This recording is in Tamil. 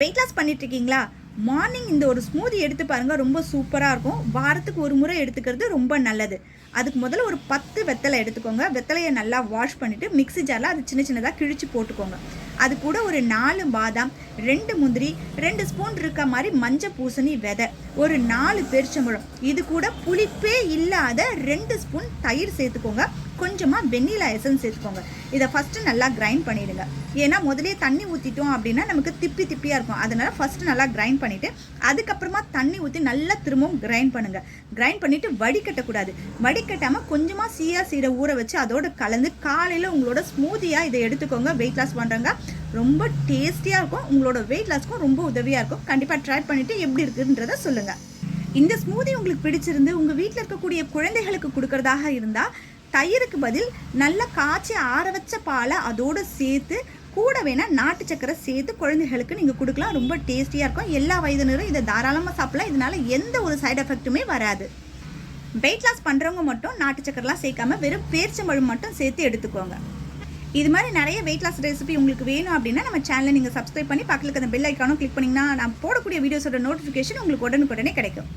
வெயிட் லாஸ் பண்ணிட்டு இருக்கீங்களா? மார்னிங் இந்த ஒரு ஸ்மூதி எடுத்து பாருங்க, ரொம்ப சூப்பராக இருக்கும். வாரத்துக்கு ஒரு முறை எடுத்துக்கிறது ரொம்ப நல்லது. அதுக்கு முதல்ல ஒரு 10 வெத்தலை எடுத்துக்கோங்க. வெத்தலையை நல்லா வாஷ் பண்ணிவிட்டு மிக்ஸி ஜாரில் அது சின்ன சின்னதாக கிழிச்சு போட்டுக்கோங்க. அது கூட ஒரு 4 பாதாம், 2 முந்திரி, 2 ஸ்பூன் இருக்க மாதிரி மஞ்சள் பூசணி விதை, ஒரு 4 பேரிச்சம்பழம், இது கூட புளிப்பே இல்லாத 2 ஸ்பூன் தயிர் சேர்த்துக்கோங்க. கொஞ்சமாக வெண்ணிலா எசன்ஸ் சேர்த்துக்கோங்க. இதை ஃபஸ்ட்டு நல்லா கிரைண்ட் பண்ணிவிடுங்க. ஏன்னா முதலே தண்ணி ஊற்றிட்டோம் அப்படின்னா நமக்கு திப்பியாக இருக்கும். அதனால் ஃபஸ்ட்டு நல்லா கிரைண்ட் பண்ணிவிட்டு அதுக்கப்புறமா தண்ணி ஊற்றி நல்லா திரும்பவும் கிரைண்ட் பண்ணுங்கள். கிரைண்ட் பண்ணிவிட்டு வடிகட்டக்கூடாது. வடிகட்டாமல் கொஞ்சமாக சீயா சீடை ஊற வச்சு அதோடு கலந்து காலையில் உங்களோட ஸ்மூதியாக இதை எடுத்துக்கோங்க. வெயிட் லாஸ் பண்ணுறவங்க ரொம்ப டேஸ்டியாக இருக்கும். உங்களோட வெயிட் லாஸ்க்கும் ரொம்ப உதவியாக இருக்கும். கண்டிப்பாக ட்ரை பண்ணிவிட்டு எப்படி இருக்குன்றதை சொல்லுங்கள். இந்த ஸ்மூதி உங்களுக்கு பிடிச்சிருந்து உங்கள் வீட்டில் இருக்கக்கூடிய குழந்தைகளுக்கு கொடுக்குறதாக இருந்தால் தயிருக்கு பதில் நல்லா காய்ச்சி ஆற வச்ச பாலை அதோடு சேர்த்து கூட வேணால் நாட்டு சக்கரை சேர்த்து குழந்தைகளுக்கு நீங்கள் கொடுக்கலாம். ரொம்ப டேஸ்டியாக இருக்கும். எல்லா வயதினரும் இதை தாராளமாக சாப்பிடலாம். இதனால் எந்த ஒரு சைடு எஃபெக்ட்டுமே வராது. வெயிட் லாஸ் பண்ணுறவங்க மட்டும் நாட்டு சக்கரெலாம் சேர்க்காம வெறும் பேரிச்சம்பழம் மட்டும் சேர்த்து எடுத்துக்கோங்க. இது மாதிரி நிறைய வெயிட் லாஸ் ரெசிபி உங்களுக்கு வேணும் அப்படின்னா நம்ம சேனலை நீங்கள் சப்ஸ்கிரைப் பண்ணி பக்கத்தில் அந்த பெல் ஐக்கானும் கிளிக் பண்ணிங்கன்னா நான் போடக்கூடிய வீடியோஸோட நோட்டிஃபிகேஷன் உங்களுக்கு உடனுக்குடனே கிடைக்கும்.